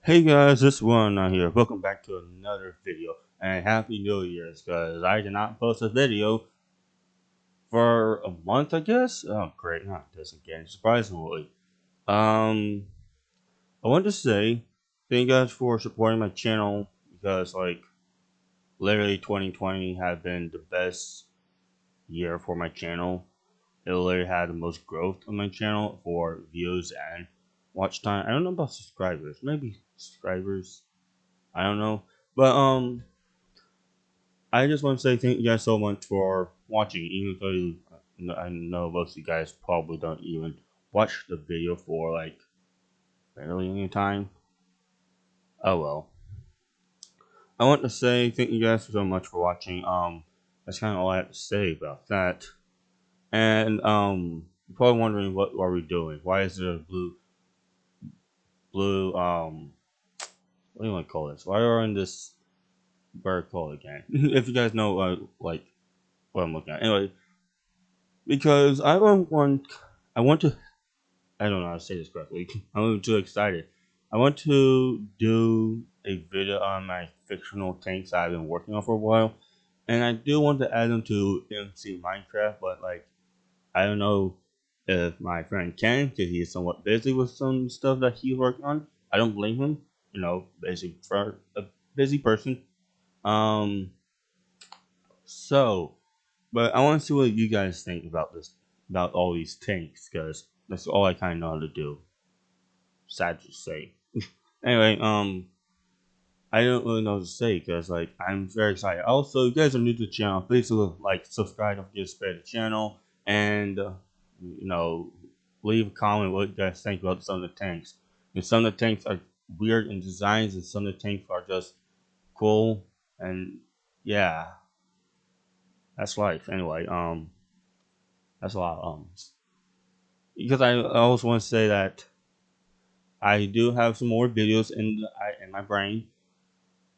Hey guys, this one here. Welcome back to another video, and Happy New Year's, because I did not post a video for a month, I guess. Oh, great, not this again. Surprisingly, um, I want to say thank you guys for supporting my channel because, like, literally 2020 had been the best year for my channel. It literally had the most growth on my channel for views and watch time. I don't know about subscribers, maybe subscribers. I don't know, but I just want to say thank you guys so much for watching, even though I know most of you guys probably don't even watch the video for like barely any time. Oh well. I want to say thank you guys so much for watching. That's kind of all I have to say about that. And you're probably wondering what are we doing? Why is there a blue what do you want to call this? Why are we in this bird call again? If you guys know like what I'm looking at. Anyway, because I want to I don't know how to say this correctly. I'm too excited. I want to do a video on my fictional tanks that I've been working on for a while, and I do want to add them to MC Minecraft, but like I don't know if my friend can, because he's somewhat busy with some stuff that he's working on. I don't blame him, busy for a busy person. Um, so but I want to see what you guys think about this, about all these tanks, because that's all I kind of know how to do. Sad to say. Anyway, I don't really know what to say because like I'm very excited. Also, if you guys are new to the channel, please like subscribe, don't forget to spread the channel, and you know leave a comment what you guys think about some of the tanks. And some of the tanks are weird in designs, and some of the tanks are just cool. And yeah, that's life. Anyway, that's a lot. Because I also want to say that I do have some more videos in my brain,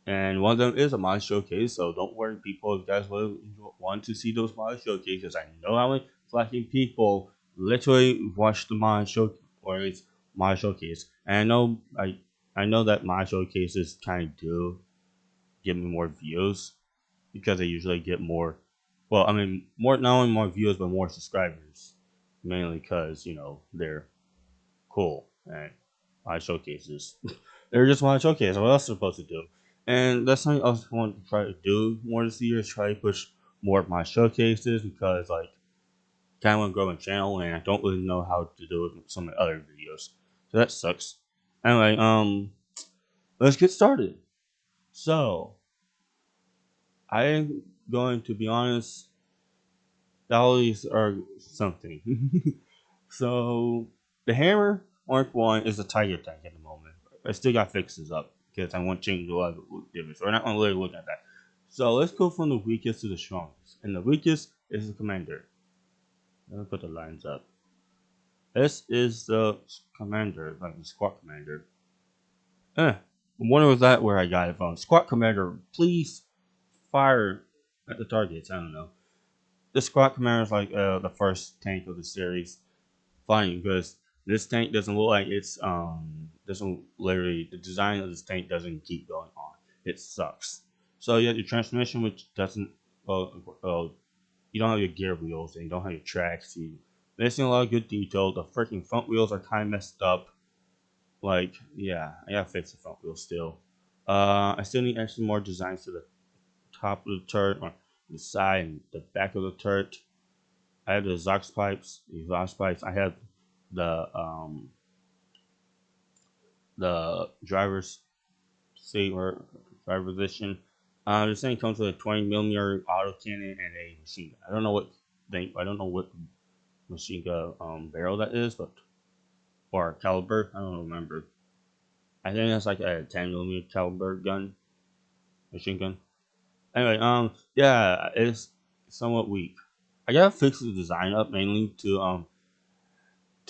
and one of them is a mod showcase. So don't worry, people. If you guys want to see those mod showcases, I know how many fucking people literally watch the mod show or it's mod showcase, and I know that mod showcases kind of do give me more views because they usually get more. Well, I mean, more not only more views but more subscribers, mainly because they're cool and my showcases. They're just my showcase. What else are supposed to do? And that's something else I want to try to do more this year is try to push more of my showcases because like kind of want to grow my channel and I don't really know how to do it with some of the other videos. So that sucks. Anyway, let's get started. So I'm going to be honest, dollies are something. So the hammer Mark One is a tiger tank at the moment. I still got fixes up because I want to change a lot of difference. We're not going to really look at that. So let's go from the weakest to the strongest. And the weakest is the commander. Let me put the lines up. This is the commander, like the squad commander. I wonder was that where I got it from. Squad commander, please fire at the targets. I don't know. The squad commander is like the first tank of the series. Funny because this tank doesn't look like it's doesn't literally the design of this tank doesn't keep going on. It sucks. So you have your transmission which doesn't you don't have your gear wheels and you don't have your tracks. You missing a lot of good detail. The freaking front wheels are kind of messed up. Like yeah, I gotta fix the front wheels still. I still need actually more designs to the top of the turret or the side and the back of the turret. I have the exhaust pipes. I have the driver's seat or driver position. This thing comes with a 20 millimeter auto cannon and a machine gun. I don't know what machine gun barrel that is, but or caliber. I don't remember. I think that's like a 10 millimeter caliber gun, machine gun. Anyway, yeah, it's somewhat weak. I gotta fix the design up mainly to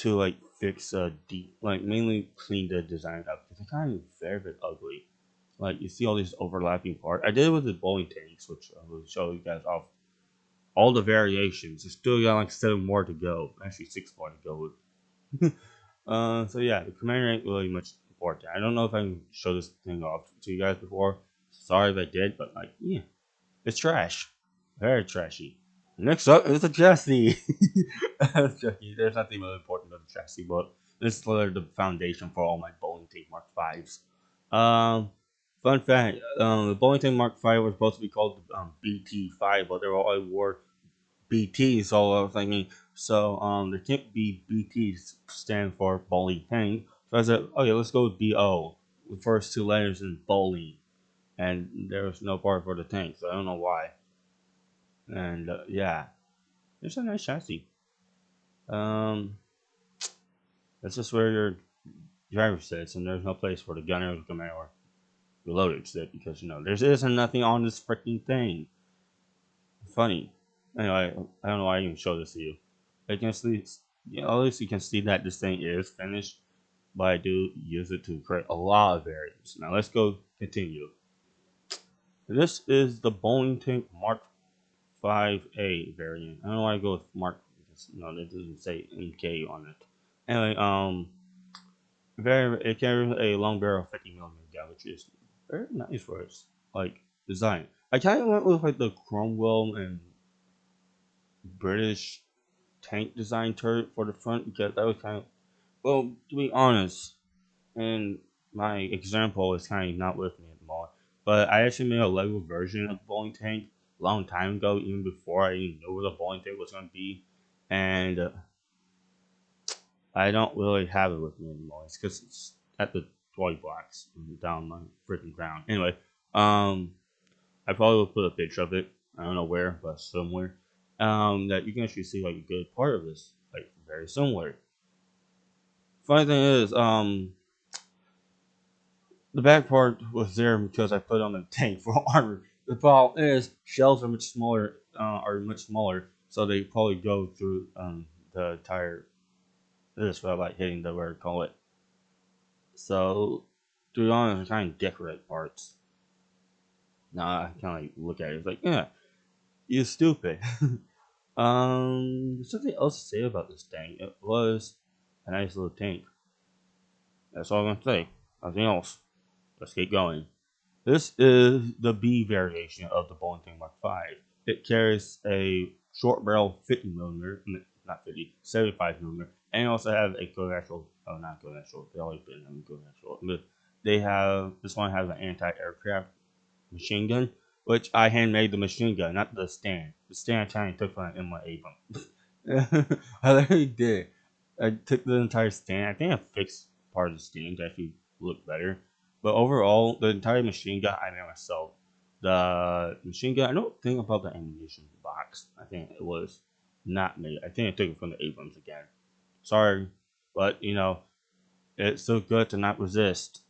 like fix deep like mainly clean the design up because it's kind of very ugly. Like you see all these overlapping parts. I did it with the bowling tanks, which I will show you guys off all the variations. There's still got like 7 more to go. Actually 6 more to go with. So yeah, the commander ain't really much important. I don't know if I can show this thing off to you guys before. Sorry if I did, but like, yeah, it's trash, very trashy. Next up is the chassis. There's nothing really important about the chassis, but this is literally the foundation for all my bowling tank Mark Fives. Um, Fun fact: the bowling tank Mark Five was supposed to be called BT5, but they were all wore BT, so I was thinking, so there can't be BT stand for bowling tank. So I said, okay, let's go with BO, the first two letters in bowling, and there was no part for the tank, so I don't know why. And yeah, it's a nice chassis. Um, that's just where your driver sits, and there's no place for the gunner to come out or reloader to sit because there's isn't nothing on this freaking thing. Funny. Anyway, I don't know why I even show this to you. You can see, at least you can see that this thing is finished, but I do use it to create a lot of variants. Now let's go continue. This is the bowling tank Mark 5A variant. I don't know why I go with Mark because it doesn't say MK on it. Anyway, it carries a long barrel 50mm gun, which is very nice for its like design. I kind of went with like the Cromwell and British tank design turret for the front because that was kind of, well, to be honest, and my example is kind of not with me anymore. But I actually made a Lego version of the bowling tank a long time ago, even before I even knew what the bowling tank was going to be, and I don't really have it with me anymore. It's because it's at the toy box down my freaking ground. Anyway, I probably will put a picture of it. I don't know where, but somewhere. That you can actually see like a good part of this, like very similar. Funny thing is, the back part was there because I put on the tank for armor. The problem is shells are much smaller, so they probably go through the entire this without like hitting the where to call it. So to be honest, I kind of decorate parts. Now I kind of like look at it. It's like, yeah, you stupid. There's something else to say about this tank. It was a nice little tank. That's all I'm gonna say. Nothing else. Let's get going. This is the B variation of the Bowling Tank Mark V. It carries a short barrel 50mm, not 50, 75mm, and it also have a coaxial, not coaxial, they always been having coaxial, but this one has an anti-aircraft machine gun, which I handmade the machine gun, not the stand. The stand I kind of took from in my Abram. I literally did. I took the entire stand. I think I fixed part of the stand to actually look better. But overall, the entire machine gun I made myself. The machine gun, I don't think about the ammunition box. I think it was not made. I think I took it from the Abrams again. Sorry, but it's so good to not resist.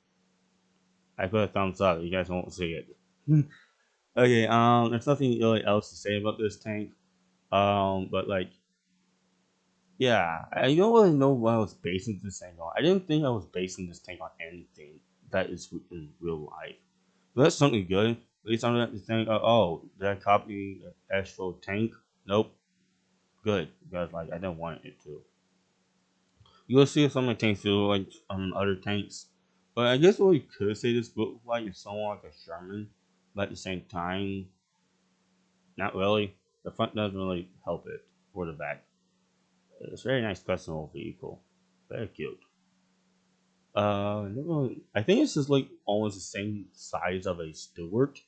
I put a thumbs up. You guys won't see it. Okay, there's nothing really else to say about this tank. But like, yeah, I don't really know what I was basing this tank on. I didn't think I was basing this tank on anything that is in real life. But that's something good. At least I'm not to think, oh, did I copy the actual tank? Nope. Good, because like I didn't want it to. You'll see some of the tanks do like other tanks. But I guess what we could say this look like is somewhat like a Sherman, but at the same time, not really. The front doesn't really help it, or the back. It's a very nice custom vehicle. Very cute. I think it's just like almost the same size of a Stewart,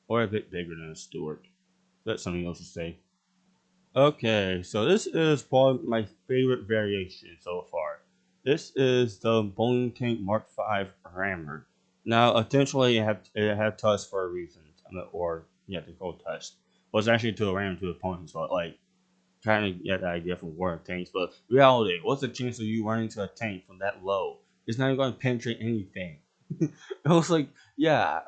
or a bit bigger than a Stewart. That's something else to say. Okay, so this is probably my favorite variation so far. This is the Bowling Tank Mark V Rammer. Now, essentially, it had touch for a reason, or yeah, they call it touch. Well, it's actually to ram to opponents, but like kind of get the idea from war tanks. But reality, what's the chance of you running into a tank from that low? It's not even going to penetrate anything. I was like, yeah,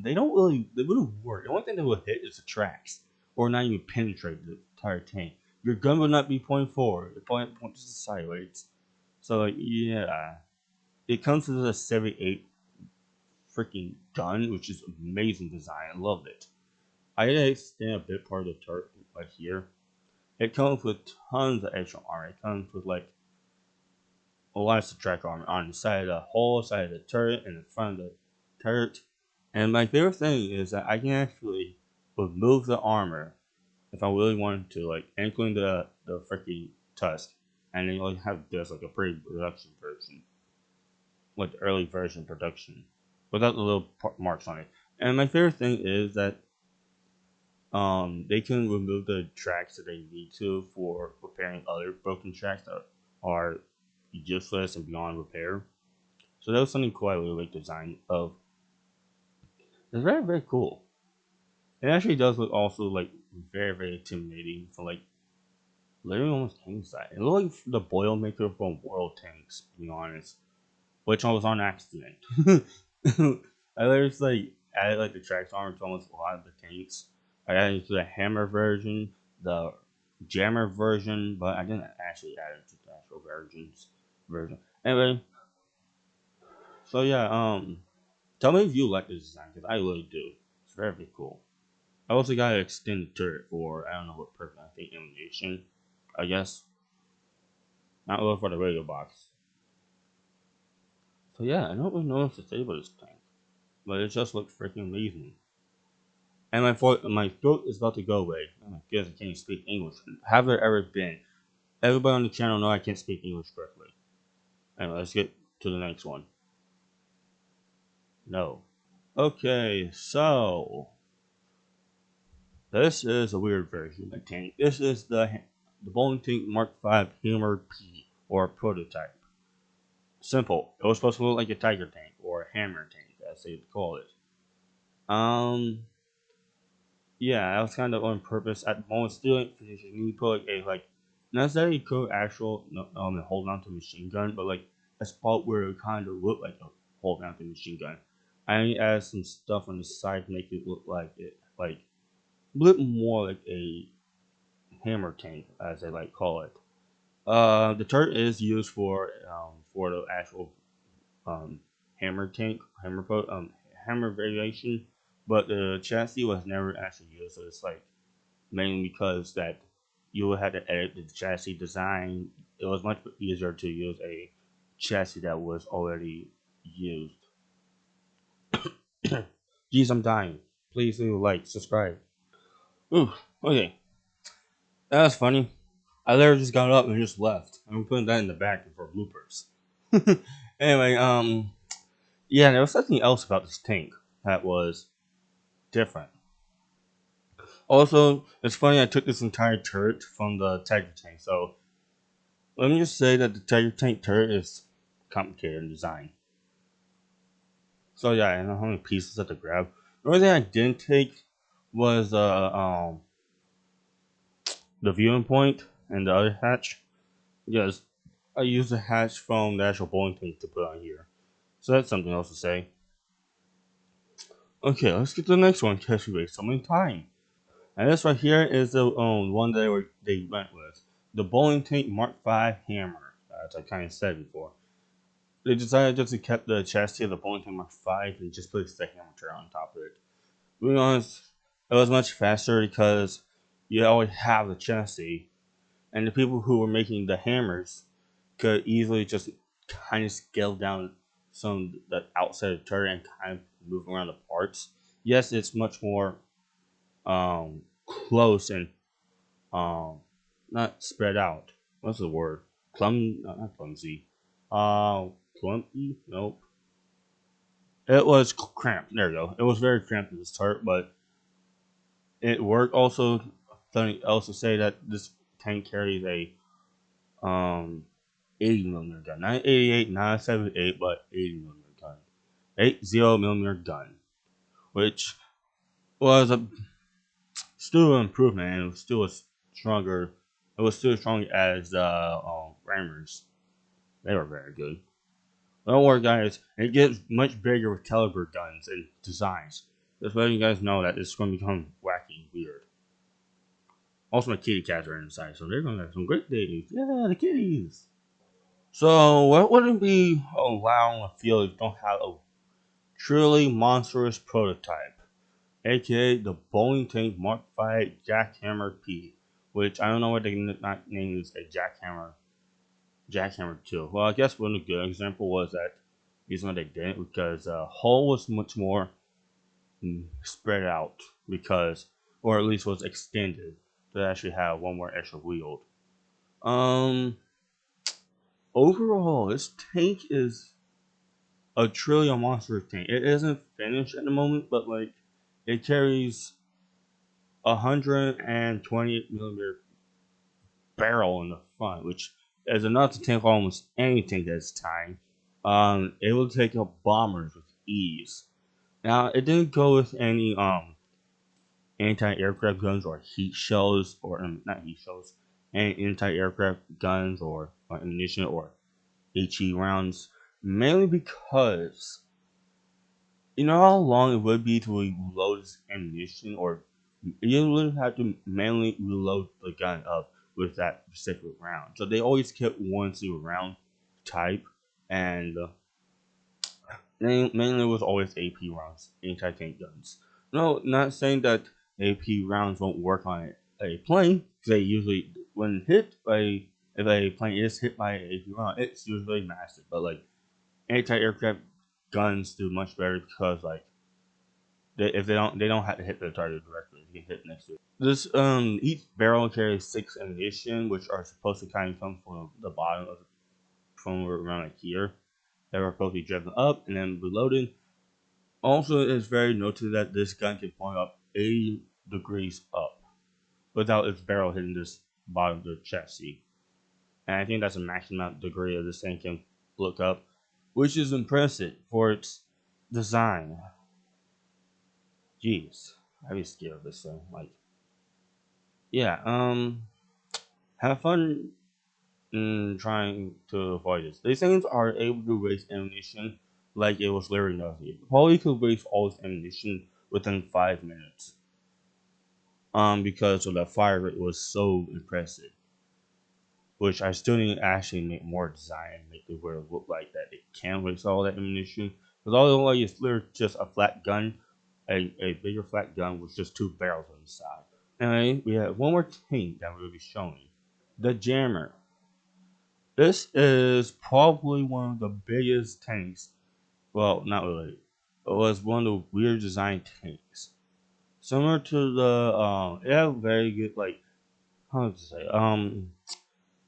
they wouldn't work. The only thing that would hit is the tracks, or not even penetrate the entire tank. Your gun would not be pointing forward; it points sideways. So like, yeah, it comes with a 78 freaking gun, which is amazing design. I love it. I did extend a bit part of the turret right here. It comes with tons of extra armor. It comes with like lots of track armor on the side of the whole side of the turret and the front of the turret. And my favorite thing is that I can actually remove the armor if I really wanted to, like including the freaking tusk, and then you like have this like a pre-production version, like the early version production, without the little marks on it. And my favorite thing is that they can remove the tracks that they need to for repairing other broken tracks that are useless and beyond repair. So that was something cool I really like the design of. It's very very cool. It actually does look also like very intimidating for like literally almost tank side. It looked like the Boilermaker from World Tanks, to be honest, which I was on accident. I literally just, like added like the tracks armor to almost a lot of the tanks. I added it to the hammer version, the jammer version, but I didn't actually add it to the actual version. Anyway, so yeah, tell me if you like this design because I really do. It's very cool. I also got an extended turret for I don't know what purpose. I think animation. I guess not really for the radio box. So yeah, I don't really know what to say about this tank, but it just looks freaking amazing. And my throat is about to go away. Oh my goodness, I can't speak English. Have there ever been? Everybody on the channel know I can't speak English correctly. Anyway, let's get to the next one. No. Okay, so this is a weird version of the tank. This is the Bowling Tank Mark V Hammer P or prototype. Simple. It was supposed to look like a tiger tank or a hammer tank, as they call it. Yeah, that was kind of on purpose. At the moment, still ain't finished. You need to put like a like, not that you could actual hold on to a machine gun, but like a spot where it kind of looked like a hold on to a machine gun. I need to add some stuff on the side to make it look like it like a little more like a hammer tank, as they like call it. The turret is used for the actual um hammer tank hammer variation, but the chassis was never actually used. So it's like mainly because that you had to edit the chassis design. It was much easier to use a chassis that was already used. Jeez, I'm dying. Please leave a like, subscribe. Ooh, okay. That was funny. I literally just got up and just left. I'm putting that in the back for bloopers. Anyway, yeah, there was something else about this tank that was different. Also, it's funny I took this entire turret from the Tiger tank, so let me just say that the Tiger tank turret is complicated in design. So yeah, I know how many pieces I had to grab. The only thing I didn't take was the viewing point and the other hatch. Yes, I used the hatch from the actual bowling tank to put on here. So that's something else to say. Okay, let's get to the next one because we waste so many time. And this right here is the one that they went with. The Bowling Tank Mark V Hammer, as I kind of said before. They decided just to keep the chassis of the Bowling Tank Mark V and just put the hammer turret on top of it. To be honest, it was much faster because you always have the chassis, and the people who were making the hammers could easily just kind of scale down some of the outside of the turret and kind of move around the parts. Yes, it's much more close and not spread out. What's the word? Not clumsy. Clumpy? Nope. It was cramped. There you go. It was very cramped at the start, but it worked. Also, something else to say that this tank carries a 80 millimeter gun, not 88, not 78, but 80 millimeter gun, 80 millimeter gun, which was a still an improvement and it was still a stronger. It was still as strong as the rammers. They were very good. Don't worry, guys. It gets much bigger with caliber guns and designs. Just letting you guys know that it's going to become wacky and weird. Also, my kitty cats are inside, so they're going to have some great days. Yeah, the kitties. So, what would it be allowing a field if you don't have a truly monstrous prototype, aka the Bowling Tank Mark V Jackhammer P, which I don't know what they not name this a jackhammer jackhammer too. Well, I guess one good example was that reason why they didn't because hull was much more spread out because, or at least was extended to actually have one more extra wield. Um, Overall, this tank is a trillion monster tank. It isn't finished at the moment, but like it carries 120 millimeter barrel in the front, which is enough to tank almost anything this time. It will take up bombers with ease. Now, it didn't go with any anti-aircraft guns or heat shells, or not heat shells, any anti-aircraft guns or ammunition or HE rounds, mainly because you know how long it would be to reload this ammunition, or you would have to manually reload the gun up with that specific round. So they always kept one single round type, and mainly it was always AP rounds, anti-tank guns. No, not saying that AP rounds won't work on a plane, because they usually, when hit by, if a plane is hit by an AP round, it's usually massive. But like anti-aircraft guns do much better because like if they don't have to hit the target directly. They can hit next to it. This each barrel carries 6 ammunition, which are supposed to kind of come from the bottom of from around like here. They were supposed to be driven up and then reloaded. Also, it's very noted that this gun can point up 80 degrees up without its barrel hitting this bottom of the chassis. And I think that's a maximum degree of this thing can look up, which is impressive for its design. Jeez, I'd be scared of this thing. Like, yeah, have fun trying to avoid this. These things are able to waste ammunition like it was literally nothing. Probably could waste all its ammunition within 5 minutes. Because of the fire rate was so impressive. Which I still need to actually make more design and make the world look like that it can waste all that ammunition. Because all it looks like is literally just a flat gun, a bigger flat gun with just two barrels on the side. Anyway, we have one more tank that we'll be showing. The Jammer. This is probably one of the biggest tanks. Well, not really. It was one of the weird design tanks. Similar to the it had very good like how to say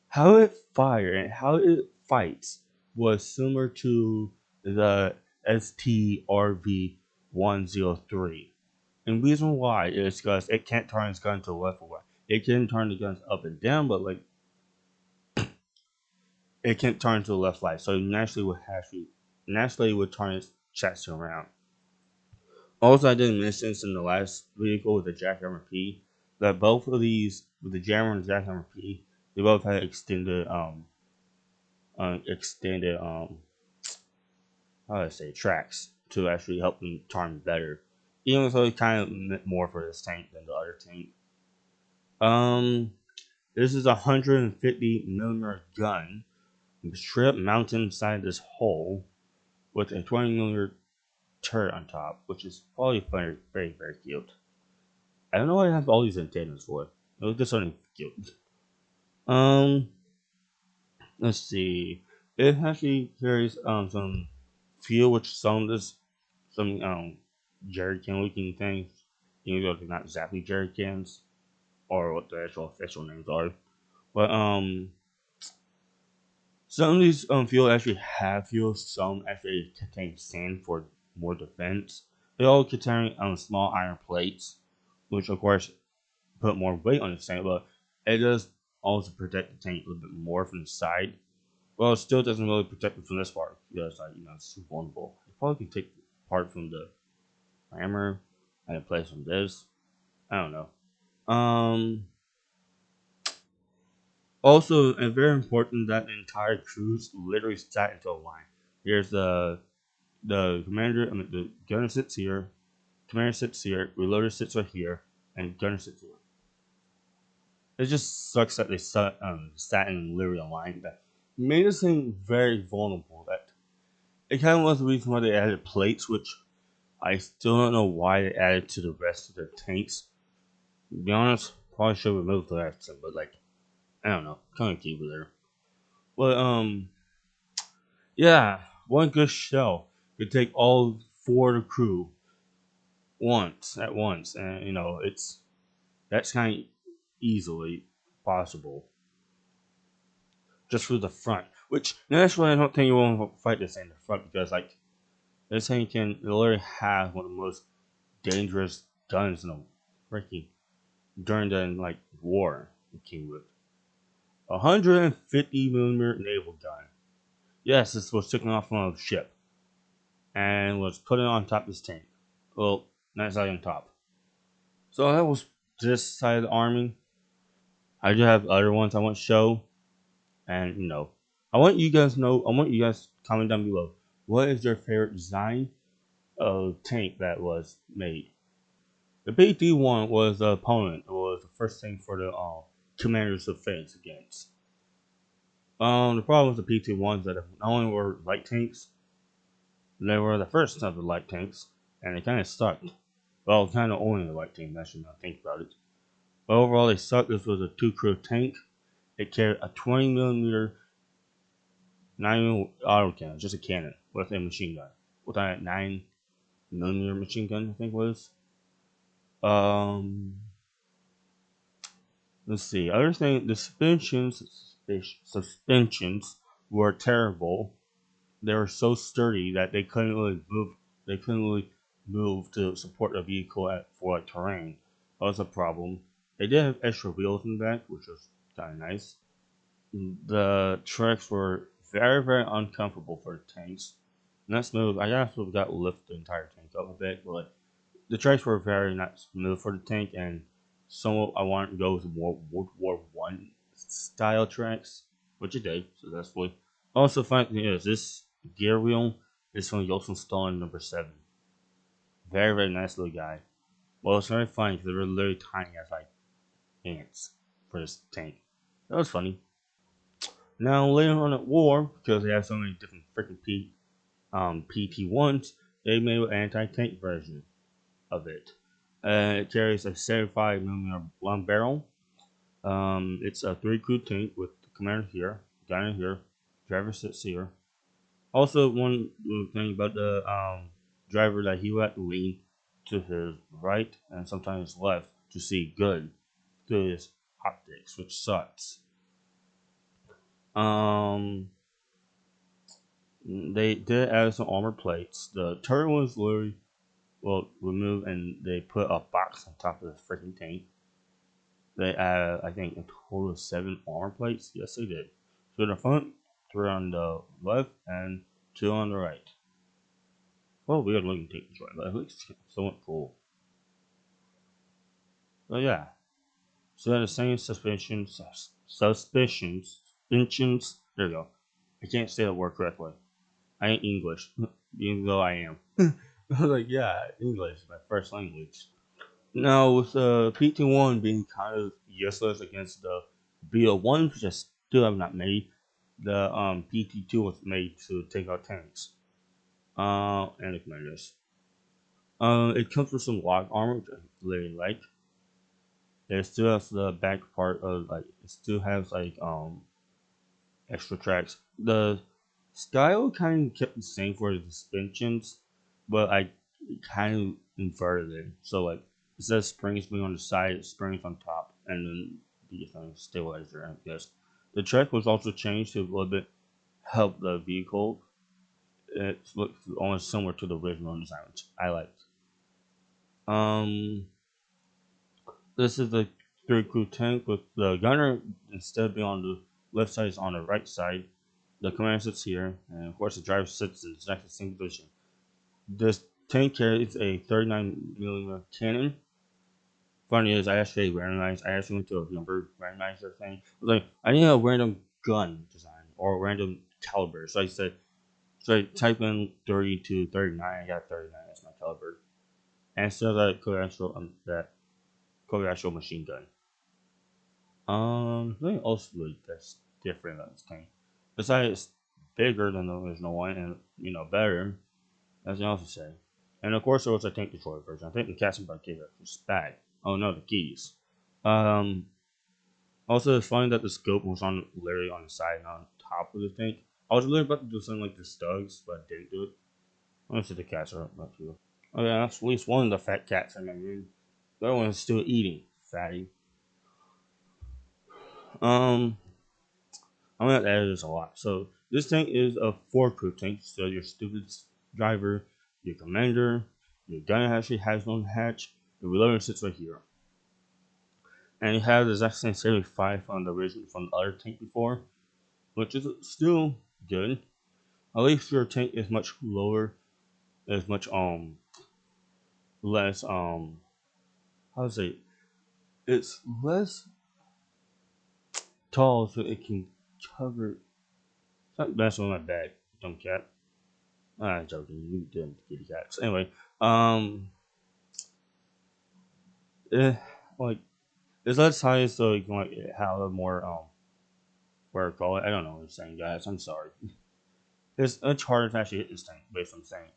how it fire and how it fights was similar to the STRV 103. And the reason why is because it can't turn its gun to the left or right. It can turn the guns up and down, but like it can't turn to the left light. So naturally would turn its chassis around. Also, I didn't mention this in the last vehicle with the Jackhammer P that both of these with the Jammer and the Jackhammer P, they both had extended how do I say tracks to actually help them turn better. Even though it kind of meant more for this tank than the other tank. Um, this is a 150 millimeter gun, strip mounted inside this hole with a 20 millimeter turret on top, which is probably very, very, very cute. I don't know why I have all these antennas for. It was just something cute. Um, let's see. It actually carries some fuel, which some jerry can looking things. Even though they're not exactly jerry cans or what the actual official names are. But some of these fuel actually have fuel. Some actually contain sand for more defense. They all contain small iron plates, which of course put more weight on the tank, but it does also protect the tank a little bit more from the side. Well, it still doesn't really protect it from this part because it's too vulnerable. You probably can take part from the hammer and place on this. I don't know. Um, Also, and very important that the entire crews literally sat into a line. Here's the commander. I mean, the gunner sits here. Commander sits here. Reloader sits right here, and gunner sits here. It just sucks that they sat in literally a line that made this thing very vulnerable. That it kind of was the reason why they added plates, which I still don't know why they added to the rest of their tanks. To be honest, probably should remove the rest of them, but like I don't know, kind of keep it there. But yeah, one good shell could take all four of the crew at once, and that's kind of easily possible just through the front. Which naturally, I don't think you won't fight this in the front because like this thing can literally have one of the most dangerous guns in the freaking during the like war it came with. 150 millimeter naval gun. Yes, this was taken off from a ship and was put on top of this tank. Well, not exactly on top. So that was this side of the army. I do have other ones I want to show, and I want you guys know. I want you guys to comment down below. What is your favorite design of tank that was made? The PT-1 was the opponent. It was the first thing for the commanders to face against. The problem with the PT-1s that not only were light tanks, they were the first of the light tanks, and they kind of sucked. Well, kind of only the light tank. I should not think about it. But overall, they sucked. This was a two-crew tank. It carried a 20 millimeter 9 auto cannon, just a cannon with a machine gun. With a 9 millimeter machine gun, I think it was. Um, let's see. Other thing, the suspensions were terrible. They were so sturdy that they couldn't really move. They couldn't really move to support the vehicle for like terrain. That was a problem. They did have extra wheels in the back, which was kind of nice. The tracks were very, very uncomfortable for tanks. Not smooth. I also got lift the entire tank up a bit, but like, the tracks were very not smooth for the tank, and some I wanted to go with more World War One style tracks, which it did successfully. Also, funny thing is this gear wheel is from Jolson Stone #7. Very, very nice little guy. Well, it's very funny because they're literally tiny as like ants for this tank. That was funny. Now later on at war, because they have so many different freaking PT-1s, they made an anti-tank version of it. It carries a 75 millimeter long barrel. It's a 3-crew tank with the commander here, gunner here, driver sits here. Also, one little thing about the driver that he would have to lean to his right and sometimes left to see good through his optics, which sucks. Um, they did add some armor plates. The turret was literally removed and they put a box on top of the freaking tank. They added, I think, a total of 7 armor plates. Yes, they did. 2 in the front, 3 on the left, and 2 on the right. Well, weird looking tank joint, but it looks somewhat cool. But yeah, so they're the same suspensions. There you go. I can't say the word correctly. I ain't English, even though I am. I was like, yeah, English is my first language. Now, with the PT-1 being kind of useless against the BO-1, which I still have not made, the PT-2 was made to take out tanks and the commanders. It comes with some log armor, which I really like. It still has the back part of like it still has like extra tracks. The style kind of kept the same for the suspensions, but I kind of inverted it. So like instead of springs being on the side, it's springs on top, and then the stabilizer. I guess the track was also changed to a little bit help the vehicle. It looks almost similar to the original design, which I liked. Um, this is the 3-crew tank with the gunner instead of being on the left side is on the right side. The commander sits here, and of course the driver sits in exactly the same position. This tank carries a 39 millimeter cannon. Funny is, I actually randomized. I actually went to a number randomizer thing. I was like, I need a random gun design or a random caliber. So I type in 30 to 39. I got 39 as my caliber, and so that could actual machine gun. Something else really that's different about this tank. Besides, it's bigger than the original one, and better. As I also say. And of course, there was a tank destroyer version. I think the Katzenberg gave it was bad. Oh no, the keys. Um, Also, it's funny that the scope was on literally on the side, not on top of the tank. I was really about to do something like the Stugs, but I didn't do it. Let's see the cats are up here. Okay, that's at least one of the fat cats in my room. The other one is still eating, fatty. Um, I'm gonna add this a lot. So this tank is a 4 crew tank. So your stupid driver, your commander, your gunner actually has no hatch. The reloader sits right here, and you have the exact same 75 from the original from the other tank before, which is still good. At least your tank is much lower, is much less how to say it's less tall, so it can cover. It's not messing with my bag, dumb cat. I'm joking. You damn kitty cats. Anyway, um, eh, like it's less high, so you can like have a more what do you call it? I don't know what I'm saying, guys. I'm sorry. It's much harder to actually hit this thing, based on saying.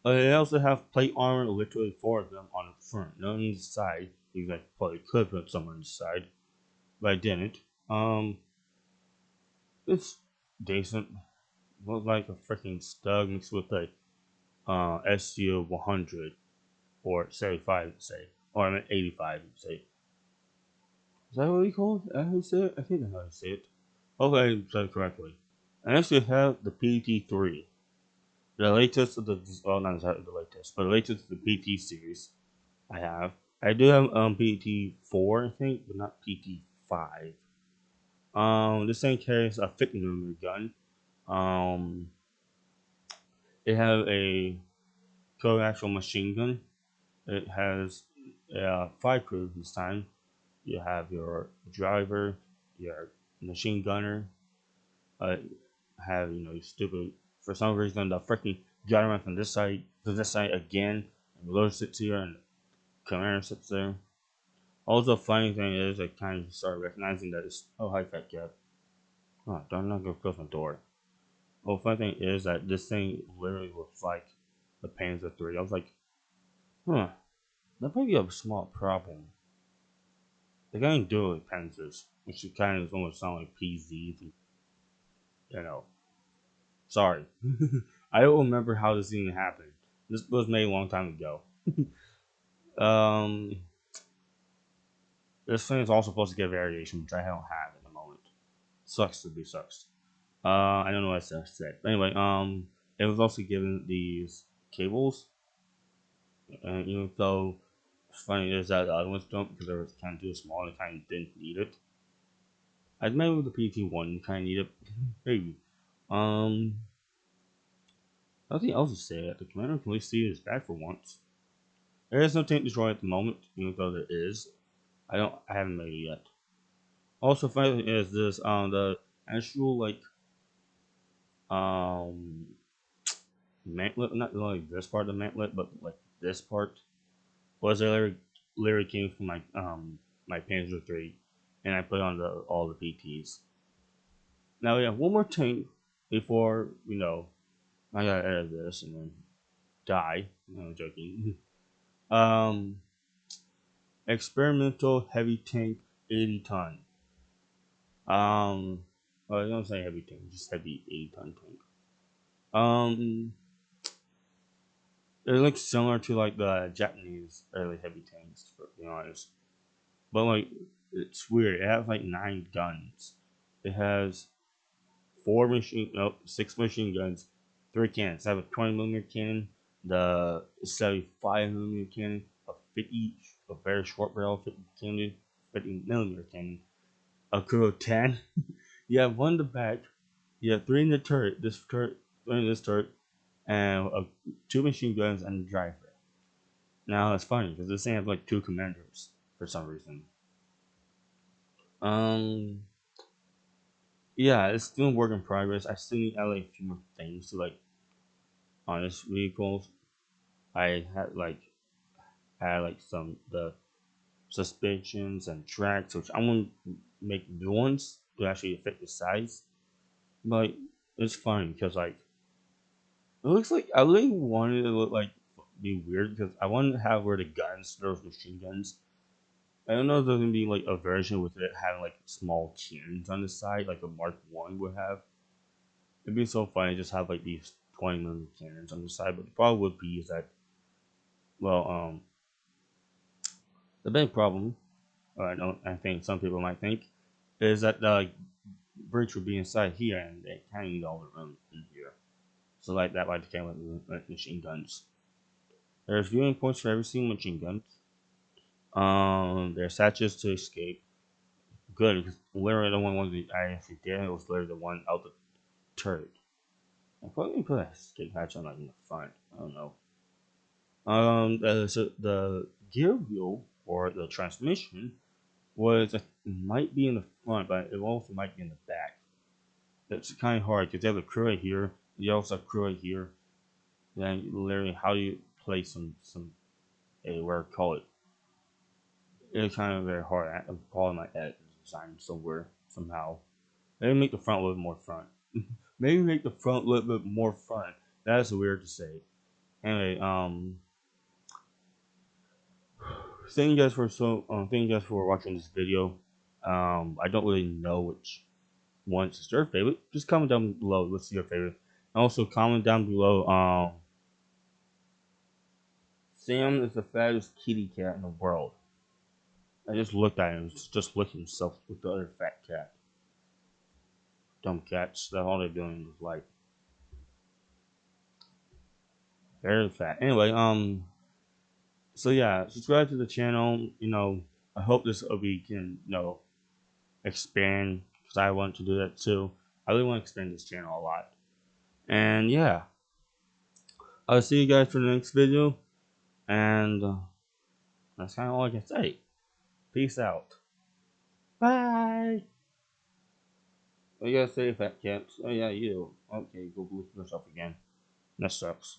They also have plate armor, literally 4 of them on the front, none on the side. You guys probably could put some on the side, but I didn't. Um, it's decent. Looks like a freaking Stug mixed with a SU 100 or 75, say, or I mean 85, say. Is that what you call it? How you say it? I think I know how to say it. Okay, I said it correctly. I actually have the PT3, the latest of the well, not exactly the latest, but the latest of the PT series. I have. I do have PT4, I think, but not PT5. This thing carries a 50mm gun. Um, it has a coaxial machine gun. It has 5 crews this time. You have your driver, your machine gunner. Uh, have your stupid for some reason the freaking driver from this side to this side again. And loader sits here and commander sits there. Also, funny thing is, I kind of started recognizing that it's hi fat cat. Oh, I'm not gonna close my door. Well, funny thing is that this thing literally looks like the Panzer III. I was like, huh, that might be a small problem. They can't do it with Panzers, which kind of almost sound like PZs, and, you know. Sorry, I don't remember how this even happened. This was made a long time ago. um, this thing is also supposed to get variation, which I don't have at the moment. Sucks to be sucks. I don't know what I said. But anyway, it was also given these cables, and even though it's funny is that the other ones don't because they were kind of too small and kind of didn't need it. I maybe with the PT1 kind of need it, maybe. Um, nothing else to say. That the commander can at least see his back for once. There is no tank destroy at the moment, even though there is. I haven't made it yet. Also, funny is this the actual like um mantlet, not like this part of the mantlet, but like this part was literally came from my Panzer III, and I put on all the PTs. Now we have one more tank before I gotta edit this and then die. No, I'm joking. um, experimental heavy tank, 80 ton. Well, I don't say heavy tank, just heavy 80 ton tank. Um, it looks similar to like the Japanese early heavy tanks, to be honest. But like, it's weird. It has like 9 guns. It has 6 machine guns, 3 cannons. I have a 20mm cannon, the 75mm cannon, a 50, a very short barrel 50 cannon, 50mm cannon, a crew of 10. You have one in the back. You have 3 in the turret. This turret, 3 in this turret, and 2 machine guns and a driver. Now it's funny because this thing has like 2 commanders for some reason. Um, yeah, it's still a work in progress. I still need to add like a few more things to like on this vehicles. I had like add like some the suspensions and tracks, which I want to make new ones to actually fit the size. But it's fun because like it looks like I really wanted it to look like be weird because I wanted to have where the guns, those machine guns. I don't know if there's gonna be like a version with it having like small cannons on the side, like a Mark One would have. It'd be so funny to just have like these 20 million cannons on the side, but the problem would be is that, well, the big problem, or I think some people might think, is that the bridge would be inside here and they kind of need all the room in here. So like that, like the came with machine guns. There's viewing points for every single machine gun. There's hatches to escape. Good, because literally the one that I actually did was literally the one out the turret. I probably put a escape hatch on like in the front. I don't know. So the gear wheel or the transmission was might be in the front, but it also might be in the back. It's kind of hard because you have a crew right here. You also have crew right here. Then literally, how do you place some a where call it? It's kind of very hard. I'm calling my edit design somewhere somehow. Maybe make the front a little bit more front. Maybe make the front a little bit more front. That's weird to say. Anyway, thank you guys for watching this video. I don't really know which one is your favorite. Just comment down below. What's your favorite? And also comment down below. Sam is the fattest kitty cat in the world. I just looked at him. He's just licking himself with the other fat cat. Dumb cats. That's all they're doing is like very fat. Anyway, so yeah, subscribe to the channel. I hope this OB can, expand because I want to do that too. I really want to expand this channel a lot. And yeah, I'll see you guys for the next video. And that's kind of all I can say. Peace out. Bye. What you gotta say, fat cats? Oh yeah, you. Okay, go boost yourself again. That sucks.